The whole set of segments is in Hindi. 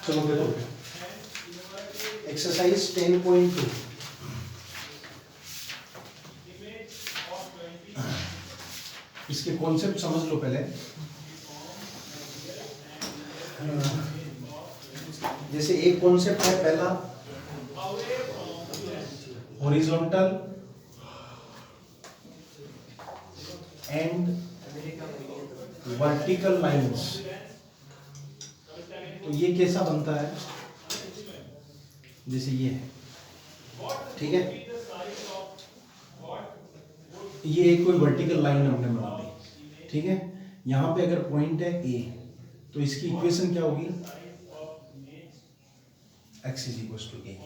चलो देखो एक्सरसाइज 10.2। इसके कॉन्सेप्ट समझ लो पहले। जैसे एक कॉन्सेप्ट है पहला हॉरिजॉन्टल एंड वर्टिकल लाइंस। तो ये कैसा बनता है, जैसे ये है, ठीक है, ये एक कोई वर्टिकल लाइन हमने बना ली, ठीक है। यहां पे अगर पॉइंट है ए, तो इसकी इक्वेशन क्या होगी, x इज इक्वल टू ए,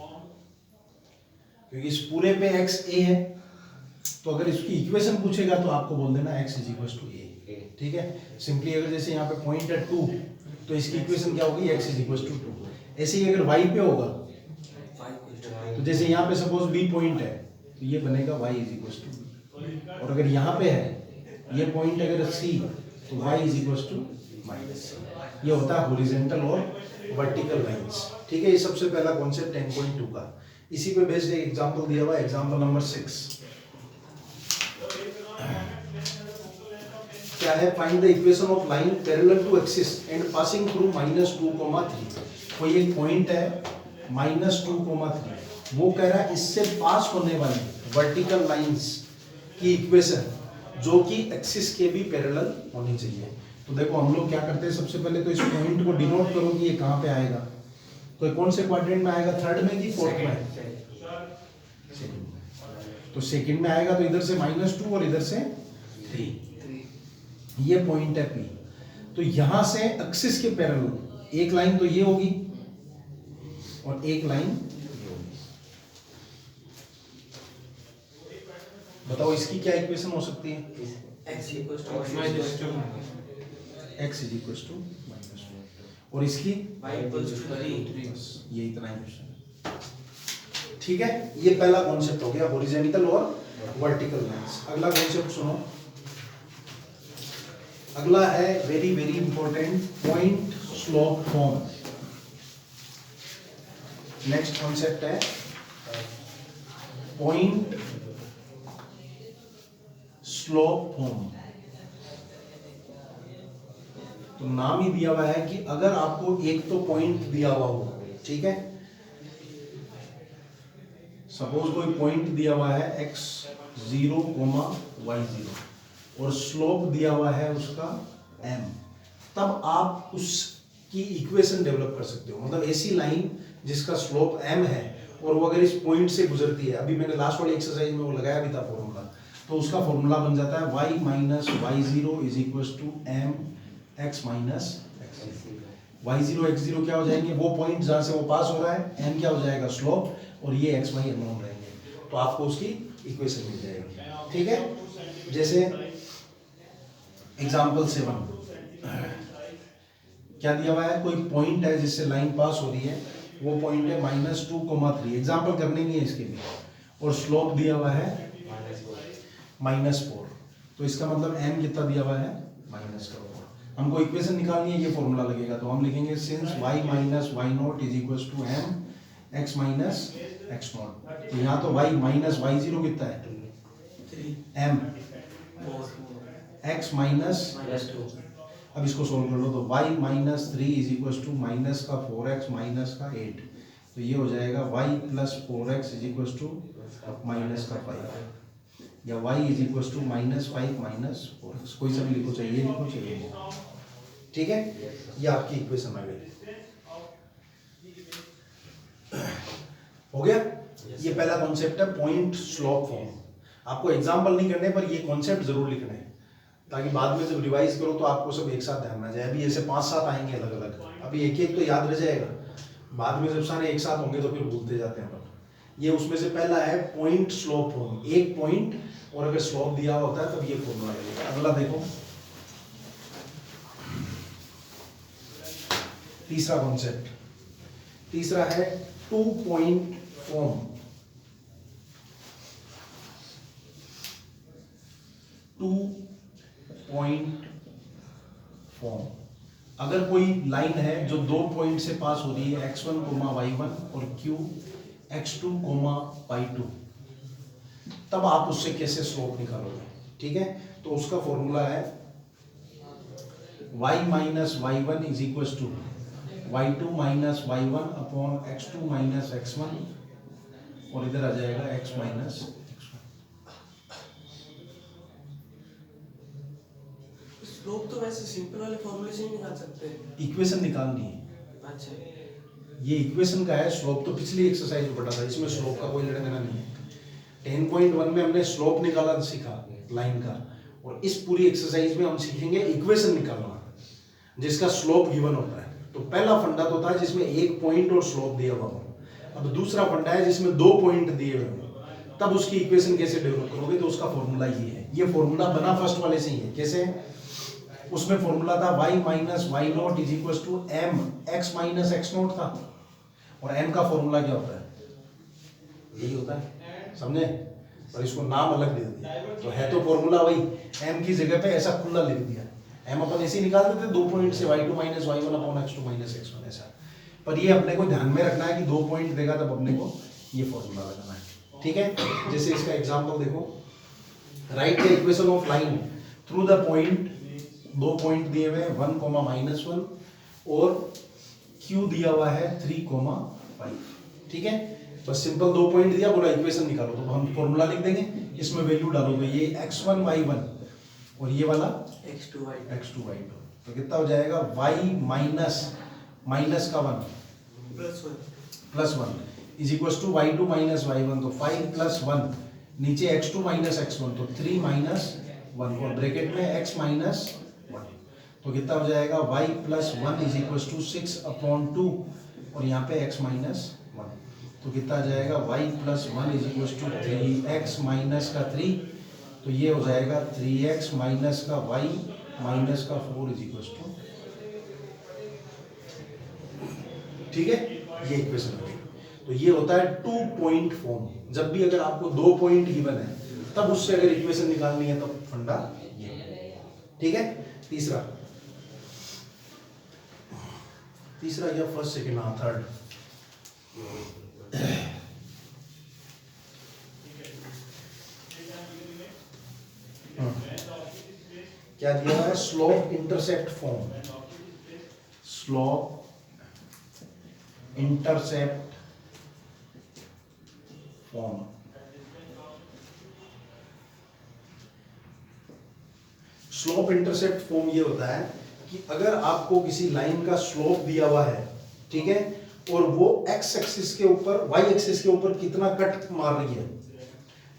क्योंकि इस पूरे पे x a है, तो अगर इसकी इक्वेशन पूछेगा तो आपको बोल देना x इज इक्वल टू ए, ठीक है। सिंपली अगर जैसे यहाँ पे पॉइंट है 2, तो इसकी इक्वेशन क्या होगी, x इज इक्वल टू 2। ऐसे ही अगर y पे होगा, तो जैसे यहाँ पे सपोज b पॉइंट है, तो ये बनेगा y is equal to b। और अगर यहाँ पे है ये पॉइंट अगर c, तो y is equal to minus c। ये होता है हॉरिजॉन्टल और वर्टिकल लाइंस, ठीक है। ये सबसे पहला कॉन्सेप्ट 10.2 का। इसी पे बेस्ड एक एग्जांपल दिया हुआ है, एग्जांपल नंबर 6 क्या है, find the equation of line parallel to axis and passing through -2,3। कोई एक पॉइंट है -2,3, वो कह रहा है इससे पास होने वाली वर्टिकल लाइंस की इक्वेशन जो कि एक्सिस के भी पैरेलल होनी चाहिए। तो देखो हम लोग क्या करते हैं, सबसे पहले तो इस पॉइंट को डिनोट करो कि ये कहाँ पे आएगा, तो कौन से क्वाड्रेंट में आएगा, थर्ड में कि फोर्थ में, सेकंड में। तो सेकंड में आएगा, तो इधर से -2 और इधर से 3, ये पॉइंट है P। तो यहां से एक्सिस के पैरेलल एक लाइन तो ये होगी और एक लाइन ये होगी। बताओ इसकी क्या इक्वेशन हो सकती है, x इज इक्वल टू -2 और इसकी y इक्वल टू 3। ये इतना ही क्वेश्चन है, ठीक है। ये पहला कॉन्सेप्ट हो गया हॉरिजॉन्टल और वर्टिकल लाइंस। अगला कॉन्सेप्ट सुनो, अगला है very very important, point slope form. Next concept है पॉइंट स्लोप फॉर्म। तो नाम ही दिया हुआ है कि अगर आपको एक तो पॉइंट दिया हुआ हो, ठीक है, सपोज कोई पॉइंट दिया हुआ है x0, y0 और स्लोप दिया हुआ है उसका m, तब आप उसकी इक्वेशन डेवलप कर सकते हो। मतलब ऐसी लाइन जिसका स्लोप m है और वो अगर इस पॉइंट से गुजरती है, अभी मैंने लास्ट वाली एक्सरसाइज में वो लगाया भी था फॉर्मूला, तो उसका फॉर्मूला बन जाता है y minus y0 is equal to m x minus y0 x0 क्या हो जाएंगे, वो पॉइंट जहां से वो पास हो रहा है, m क्या हो जाएगा स्लोप, और ये x y अननोन रहेंगे, तो आपको उसकी इक्वेशन मिल जाएगी, ठीक है। जैसे एग्जांपल 7 क्या दिया हुआ है, कोई पॉइंट है जिससे लाइन पास हो रही है, वो पॉइंट है -2,3, एग्जांपल करने नहीं है इसके भी, और स्लोप दिया हुआ है -4। तो इसका मतलब m कितना दिया हुआ है, -4। हमको इक्वेशन निकालनी है, ये फॉर्मूला लगेगा, तो हम लिखेंगे since y minus y0 is equal to m x minus x0। तो यहाँ तो y माइनस y0 कितना है, 3 m x माइनस 2। अब इसको सोल्व कर लो, तो y minus 3 is equal to minus का 4x माइनस का 8, तो ये हो जाएगा y plus 4x is equal to minus का 5, या y is equal to -5 minus 4x, कोई सा भी लिखो, चाहिए लिखो, चाहिए, ठीक है। ये आपकी इक्वेशन आ गई, हो गया। ये पहला कॉन्सेप्ट है पॉइंट स्लोप फॉर्म। आपको एग्जांपल नहीं करने पर ये कॉन्सेप्ट जरूर लिखने हैं, ताकि बाद में जब रिवाइज करो तो आपको सब एक साथ ध्यान में आ जाए। अभी ऐसे 5-7 आएंगे अलग अलग, अभी एक एक तो याद रह जाएगा, बाद में जब सारे एक साथ होंगे तो फिर भूलते जाते हैं अपन। ये उसमें से पहला है पॉइंट स्लोप फॉर्म, एक पॉइंट और अगर स्लोप दिया होता है तब ये फॉर्मूला लगेगा। अगला देखो, तीसरा कॉन्सेप्ट, तीसरा है 2 पॉइंट फॉर्म। 2 पॉइंट फॉर्म अगर कोई लाइन है जो 2 पॉइंट से पास हो रही है x1 y1 और q x2 y2, तब आप उससे कैसे स्लोप निकालोगे? ठीक है, तो उसका फॉर्मूला है y minus y one is equal to y2 minus y one upon x2 minus x1, और इधर आ जाएगा x माइनस स्लोप तो वैसे सिंपल वाले फॉर्मूले से ही निकाल सकते हैं। इक्वेशन निकालनी है। अच्छा, ये इक्वेशन का है, स्लोप तो पिछली एक्सरसाइज में पढ़ा था, इसमें स्लोप का कोई लेना देना नहीं है। 10.1 में हमने स्लोप निकाला सीखा लाइन का, और इस पूरी एक्सरसाइज में हम सीखेंगे इक्वेशन निकालना जिसका स्लोप गिवन होता है। तो पहला फंडा तो था जिसमें एक पॉइंट और स्लोप दिया हुआ हो। अब दूसरा फंडा है जिसमें 2 पॉइंट दिए हुए हो, तब उसकी इक्वेशन कैसे डेवलप करोगे? तो उसका फॉर्मूला ये है। ये फॉर्मूला बना फर्स्ट वाले से ही है। कैसे? उसमें फॉर्मूला था y minus y naught is equal to m x minus x naught था, और m का फॉर्मूला क्या होता है? यही होता है, समझे? पर इसको नाम अलग दे दिया, तो है तो फॉर्मूला वही, m की जगह पे ऐसा खुला लिख दिया। m अपन ऐसे ही निकाल देते 2 पॉइंट से y2 minus y one upon x2 minus x1 ऐसा। पर ये अपने को ध्यान में रखना है कि 2 पॉइंट देगा तब अपने को ये फॉर्मूला लगाना है। ठीक है, जैसे इसका एग्जांपल देखो, right the equation of line through the point, 2 point दिए हुए हैं 1, -1 और q दिया हुआ है 3, 5। ठीक है, बस सिंपल 2 पॉइंट दिया, बोला इक्वेशन निकालो, तो हम फॉर्मूला लिख देंगे, इसमें वैल्यू डालोगे, ये x1 y1 और ये वाला x2 y2, तो कितना हो जाएगा? y माइनस का 1 plus 1 is equal to y2 minus y1, तो 5 प्लस 1, नीचे x2 माइनस x1 तो 3 माइनस 1, और ब्रैकेट में x माइनस 1, तो कितना हो जाएगा? y plus 1 is equal to 6 upon 2, और यहाँ पे x माइनस 1, तो कितना आ जाएगा? y plus 1 is equal to 3x minus का 3, तो ये हो जाएगा 3x माइनस का y माइनस का 4 इज इक्वल टू, ठीक है, ये इक्वेशन है। तो ये होता है 2 पॉइंट फॉर्म। जब भी अगर आपको 2 पॉइंट गिवन है, तब उससे अगर इक्वेशन निकालनी है, तब फंडा ये है। ठीक है, तीसरा या फर्स्ट सेकेंड, हाँ थर्ड, क्या दिया है? Slope intercept form, slope intercept form. Slope intercept form ये होता है कि अगर आपको किसी लाइन का स्लोप दिया हुआ है, ठीक है, और वो x एक्सिस के ऊपर, y एक्सिस के ऊपर कितना कट मार रही है,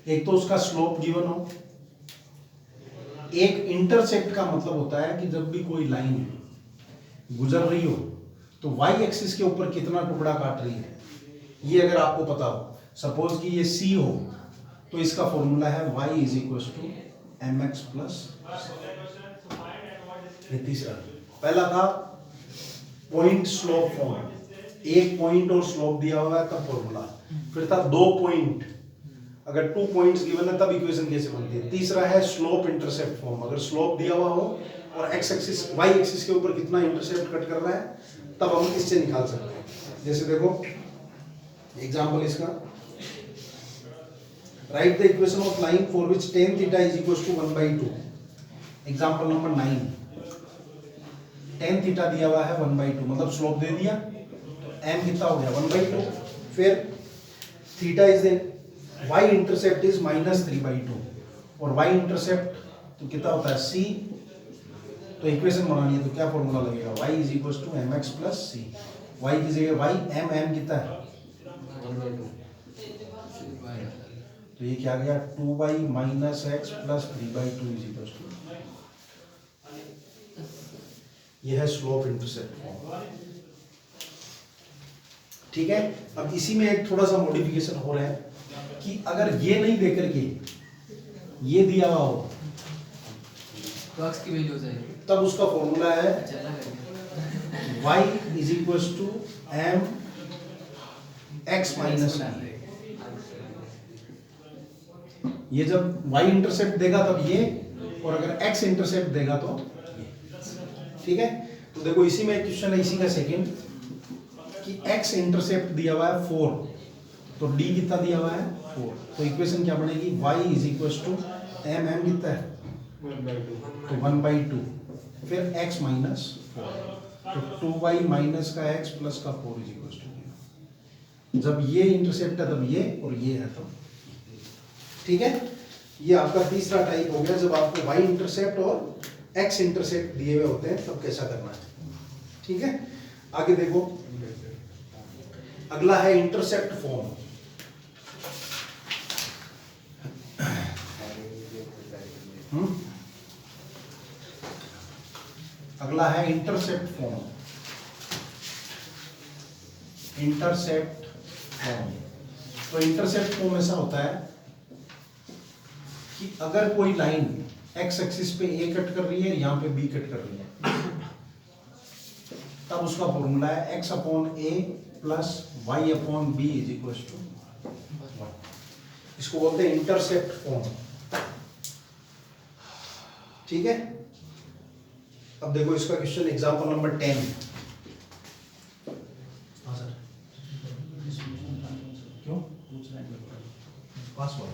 एक तो उसका स्लोप गिवन हो, एक इंटरसेप्ट का मतलब होता है कि जब भी कोई लाइन गुजर रही हो तो y एक्सिस के ऊपर कितना टुकड़ा काट रही है, ये अगर आपको पता हो। सपोज कि ये c हो, तो इसका फॉर्मूला है y is equal to mx plus. ये तीसरा, पहला था पॉइंट स्लोप फॉर्म, एक पॉइंट और स्लोप दिया हुआ है तब फॉर्मूला। फिर था 2 पॉइंट, अगर 2 पॉइंट्स गिवन है तब इक्वेशन कैसे बनती है। तीसरा है स्लोप इंटरसेप्ट फॉर्म, अगर स्लोप दिया हुआ हो और x एक्सिस y एक्सिस के ऊपर कितना इंटरसेप्ट कट कर रहा है, तब हम इससे निकाल सकते हैं। जैसे देखो एग्जांपल इसका, write the equation of line for which tan theta is equal to 1/2। Example number 9, tan theta दिया हुआ है 1/2, मतलब स्लोप दे दिया, तो m कितना हो गया? 1/2। फिर theta is y intercept is -3/2, और y इंटरसेप्ट तो कितना होता है? c। तो इक्वेशन बनानी है तो क्या फॉर्मूला लगेगा? y is equal to mx plus c। y की जगह y, m कितना है? 1/2, तो ये क्या गया? 2y minus x plus 3/2 is equal to, ये है स्लोप इंटरसेप्ट फॉर्म। ठीक है, अब इसी में एक थोड़ा सा मॉडिफिकेशन हो रहा है कि अगर ये नहीं देकर के ये दिया हुआ हो, तो x की वैल्यू हो जाएगी, तब उसका फॉर्मूला है y is equal to m x minus b। ये जब y इंटरसेप्ट देगा तब ये, और अगर x इंटरसेप्ट देगा तो ये। ठीक है, तो देखो इसी में एक क्वेश्चन है, इसी का सेकंड, कि x इंटरसेप्ट दिया हुआ है 4, तो d कितना दिया हुआ है 4, तो इक्वेशन क्या बनेगी y is equal to m, m कितना है तो 1/2, फिर x माइनस 4, तो 2y माइनस का x प्लस का 4 इज इक्वल टू 0। जब ये इंटरसेप्ट है तब ये, और ये है तब, ठीक है। ये आपका तीसरा टाइप हो गया, जब आपको y इंटरसेप्ट और x इंटरसेप्ट दिए हुए होते हैं तब कैसा करना है, ठीक है। आगे देखो, अगला है इंटरसेप्ट फॉर्म। अगला है इंटरसेप्ट फॉर्म। इंटरसेप्ट फॉर्म, तो इंटरसेप्ट फॉर्म ऐसा होता है कि अगर कोई लाइन x एक्सिस पे a कट कर रही है, यहां पे b कट कर रही है, तब उसका फॉर्मूला है x upon a plus y upon b is equal to 1। इसको बोलते हैं इंटरसेप्ट फॉर्म, ठीक है। अब देखो इसका क्वेश्चन एग्जांपल नंबर 10। हाँ सर, क्यों पूछ रहे हैं पासवर्ड?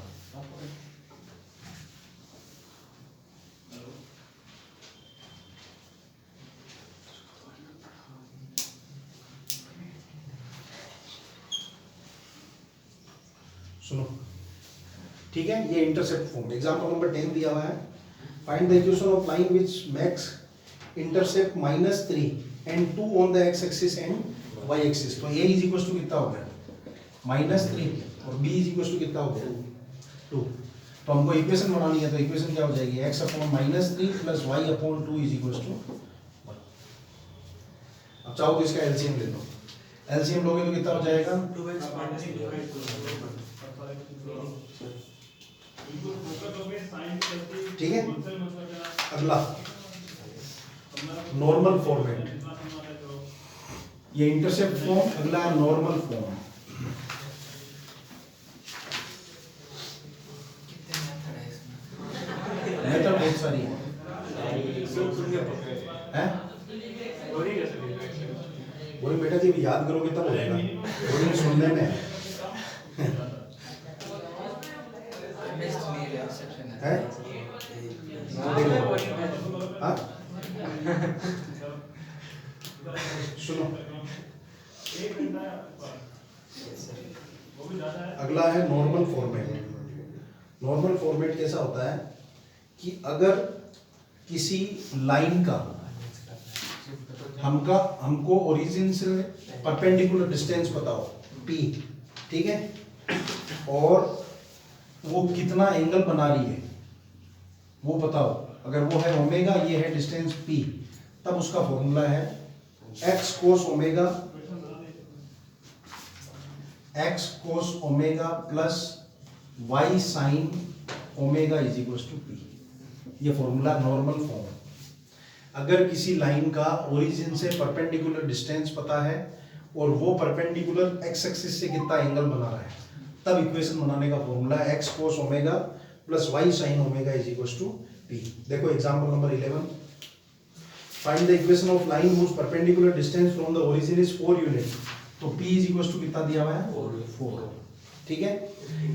सुनो, ठीक है, ये इंटरसेप्ट फॉर्म एग्जांपल नंबर 10 दिया हुआ है। Find the equation of line which makes intercept -3 and 2 on the x axis and y axis. तो a इज इक्वल टू कितना हो गया -3 और b इज इक्वल टू कितना हो गया 2। तो हमको इक्वेशन बनानी है, तो इक्वेशन क्या हो जाएगी x upon -3 plus y upon 2 is equal to 1। अब चाहो तो इसका एलसीएम ले लो, एलसीएम लोगे तो कितना हो जाएगा 2x माइनस 2 ठीक है। अगला नॉर्मल फॉर्मेट, ये इंटरसेप्ट फॉर्म, अगला है नॉर्मल फॉर्म। मेथड बहुत सारी है, बोरिंग बेटा जी याद करोगे तब होगा, बोरिंग सुनने में है। हाँ? सुनो, अगला है नॉर्मल फॉर्मेट। नॉर्मल फॉर्मेट कैसा होता है कि अगर किसी लाइन का हमको ओरिजिन से परपेंडिकुलर डिस्टेंस बताओ p, ठीक है, और वो कितना एंगल बना रही है वो बताओ। अगर वो है ओमेगा, ये है डिस्टेंस p, तब उसका फॉर्मूला है x cos omega plus y sin omega is equal to p। ये फॉर्मूला नॉर्मल फॉर्म। अगर किसी लाइन का ओरिजिन से परपेंडिकुलर डिस्टेंस पता है और वो परपेंडिकुलर x एक्सिस से कितना एंगल बना रहा है, तब इक्वेशन बनाने का फॉर्मूला है x cos omega plus y sin omega is equal to p। देखो example number 11, find the equation of line which perpendicular distance from the origin is 4 unit. तो p इज इक्वल टू कितना दिया हुआ है 4, ठीक है।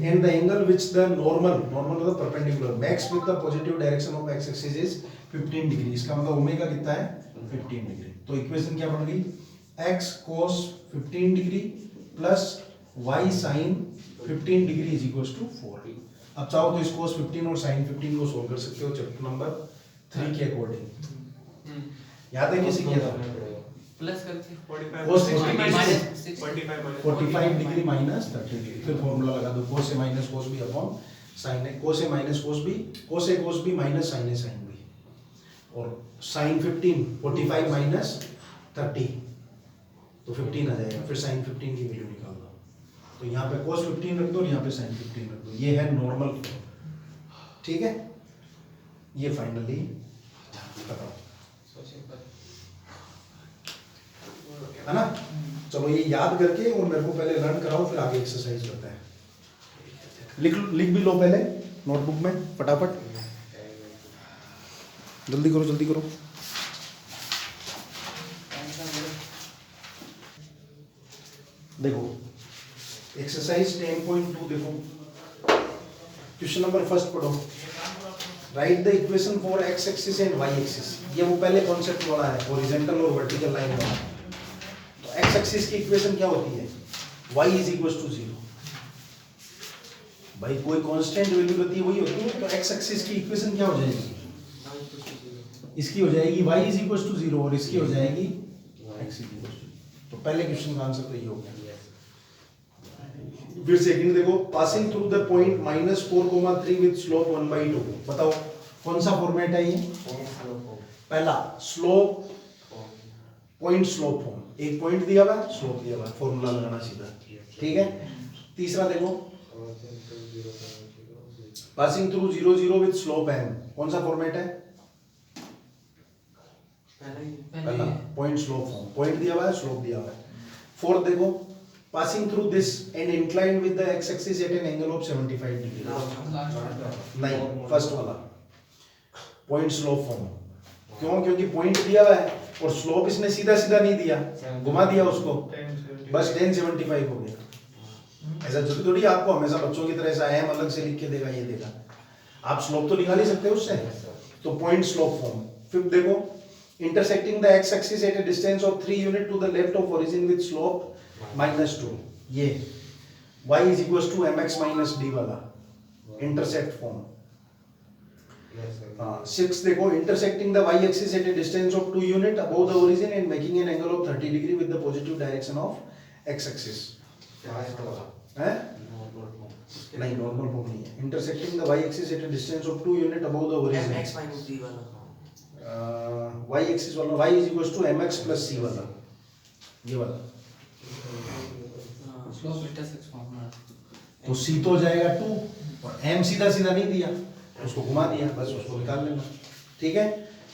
And the angle which the normal मतलब perpendicular makes with the positive direction of x axis is 15 degree. इसका मतलब ओमेगा कितना है 15 डिग्री। तो इक्वेशन क्या बन गई x cos 15 degree plus y sin 15 degree is equal to 4। अब चाहो तो इस cos 15 और sin 15 को सोल्व कर सकते हो चैप्टर नंबर 3 के अकॉर्डिंग। याद है कैसे किया था? प्लस करके 45 डिग्री माइनस 30 डिग्री, फिर फॉर्मूला लगा दो cos a minus cos b upon sin a, cos a minus cos b, cos a cos b minus sin a sin b, और sin 15 45 माइनस 30 तो 15 आ जाएगा। फिर sin 15 की वैल्यू निकाल दो, तो यहाँ पे cos 15 रख दो और यहाँ पे sin 15 रख दो। ये है नॉर्मल फॉर्म, ठीक है। ये फाइनली बताओ है ना। चलो ये याद करके और मेरे को पहले लर्न कराओ, फिर आगे एक्सरसाइज करते हैं। लिख भी लो पहले नोटबुक में फटाफट, जल्दी करो जल्दी करो। देखो एक्सरसाइज 10.2 देखो, क्वेश्चन नंबर फर्स्ट पढ़ो। Write the equation for x axis and y axis. ये वो पहले कॉन्सेप्ट वाला है, हॉरिजॉन्टल और वर्टिकल लाइन वाला। तो एक्स एक्सिस की इक्वेशन क्या होती है? y is equal to 0। भाई कोई कांस्टेंट वैल्यू रहती है वही होती है। तो एक्स एक्सिस की इक्वेशन क्या हो जाएगी? इसकी हो जाएगी y इज इक्वल टू 0 और इसकी हो जाएगी x इज इक्वल टू। तो पहले क्वेश्चन का आंसर तो ये हो गया। फिर सेकंड देखो, passing through the point -4,3 with slope 1/2। बताओ कौन सा फॉर्मेट है ये? पहला स्लोप, पॉइंट स्लोप फॉर्म। एक पॉइंट दिया हुआ है, स्लोप दिया हुआ है, फॉर्मूला लगाना सीधा। ठीक है। तीसरा देखो, passing through 0, 0 with slope m। कौन सा फॉर्मेट है? पहला पॉइंट स्लोप फॉर्म। पॉइंट दिया हुआ है, स्लोप दिया हुआ है। फोर्थ देखो, passing through this and inclined with the x axis at an angle of 75 degree। नहीं, फर्स्ट वाला पॉइंट स्लोप फॉर्म। क्यों? क्योंकि पॉइंट दिया हुआ है और स्लोप इसने सीधा सीधा नहीं दिया, घुमा दिया उसको, बस tan 75 हो गया। ऐसा जरूरी थोड़ी आपको हमेशा बच्चों की तरह ऐसा m अलग से लिख के देगा, ये देगा। आप स्लोप तो निकाल ही सकते हो उससे। तो पॉइंट स्लोप फॉर्म। फिफ्थ देखो, intersecting the x axis at a distance of 3 unit to the left of origin with slope -2। ये y is equals to mx minus d वाला इंटरसेक्ट फॉर्म। सिक्स देखो, intersecting the y axis at a distance of 2 unit above the origin and making an angle of 30 degree with the positive direction of x axis। है? नहीं, नॉर्मल फॉर्म नहीं है। intersecting the y axis at a distance of 2 unit above the origin। mx minus d वाला y एक्सिस वाला, y is equal to mx plus c वाला, ये वाला। Slope intersect formula. तो c तो हो जाएगा 2 और m सीधा सीधा नहीं दिया, उसको घुमा दिया, बस उसको निकाल लेना। ठीक है।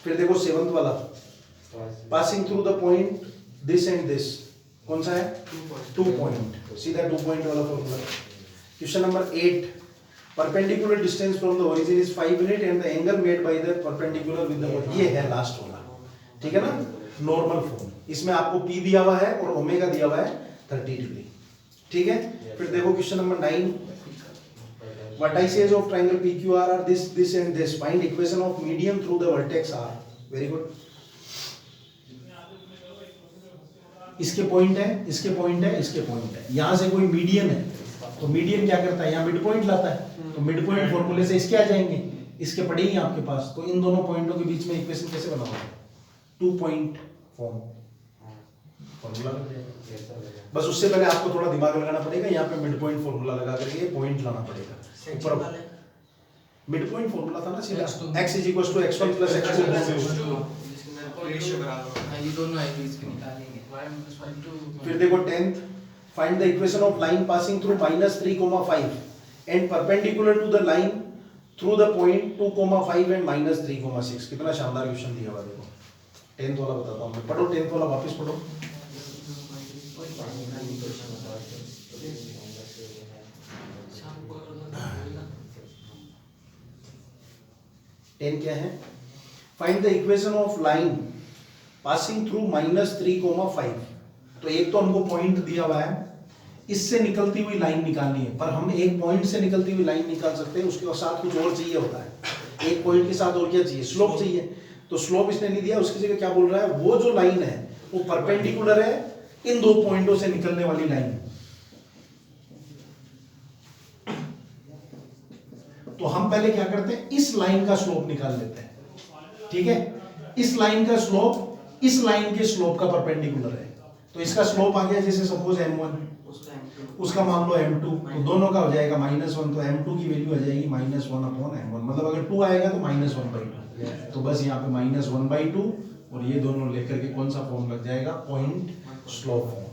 फिर देखो सेवंथ वाला, passing through the point this and this. कौन सा है? 2 पॉइंट, सीधा 2 पॉइंट वाला formula. Question number 8, perpendicular distance from the origin is 5 unit and the angle made by the perpendicular with the, ये है लास्ट वाला। ठीक है ना, नॉर्मल फॉर्म। इसमें आपको p दिया हुआ है और ओमेगा दिया हुआ है 30 डिग्री। ठीक है। फिर देखो question number 9, vertices of triangle PQR are this, this and this, find equation of median through the vertex R। Very good. इसके पॉइंट है, इसके पॉइंट है, इसके पॉइंट है, यहां से कोई मीडियन है तो मीडियन क्या करता है? यहाँ मिड पॉइंट लाता है। तो मिड पॉइंट फॉर्मूले से इसके आ जाएंगे, इसके पड़े ही आपके पास। तो इन दोनों पॉइंटों के बीच में इक्वेशन कैसे बनाओगे? 2 पॉइंट फॉर्म, फॉर्मूला लग जाएगा। बस उससे पहले आपको थोड़ा दिमाग लगाना पड़ेगा। यहाँ पे मिड पॉइंट फॉर्मूला लगा करके पॉइंट लाना पड़ेगा। ऊपर मिड पॉइंट फॉर्मूला था ना सीधा, x is equal to x1 plus x2। ये दोनों आईपीस के निकालेंगे। फिर देखो 10th, find the equation of line passing through -3,5 and perpendicular to the line through the point 2,5 and -3,6। कितना शानदार क्वेश्चन दिया हुआ देखो। 10th वाला बताता हूँ मैं, पढ़ो 10th वाला, वापस पढ़ो। क्या है? Find the equation of line passing through -3,5। तो एक तो हमको पॉइंट दिया हुआ है, इससे निकलती हुई लाइन निकालनी है। पर हम एक पॉइंट से निकलती हुई लाइन निकाल सकते हैं, उसके साथ कुछ और चाहिए होता है। एक पॉइंट के साथ और क्या चाहिए? स्लोप चाहिए। तो स्लोप इसने नहीं दिया, उसकी जगह क्या बोल रहा है? वो जो लाइन है वो परपेंडिकुलर है इन 2 पॉइंटों से निकलने वाली लाइन। तो हम पहले क्या करते हैं? इस लाइन का स्लोप निकाल लेते हैं। ठीक है। इस लाइन का स्लोप इस लाइन के स्लोप का परपेंडिकुलर है। तो इसका स्लोप आ गया, जैसे सपोज m1, उसका मान लो m2, तो दोनों का हो जाएगा -1। तो m2 की वैल्यू आ जाएगी -1/m1। मतलब अगर 2 आएगा तो -1/2। तो बस यहाँ पे -1/2 और ये दोनों लेकर के कौन सा फॉर्म लग जाएगा? Point slope form.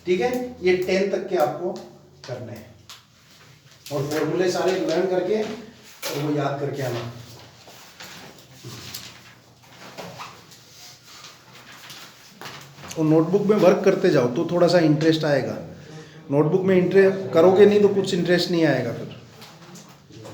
ठीक है। ये 10 तक के आपको करने हैं और फॉर्मूले सारे लर्न करके और वो याद करके आना। और नोटबुक में वर्क करते जाओ तो थोड़ा सा इंटरेस्ट आएगा। नोटबुक में इंटरेस्ट करोगे नहीं तो कुछ इंटरेस्ट नहीं आएगा फिर।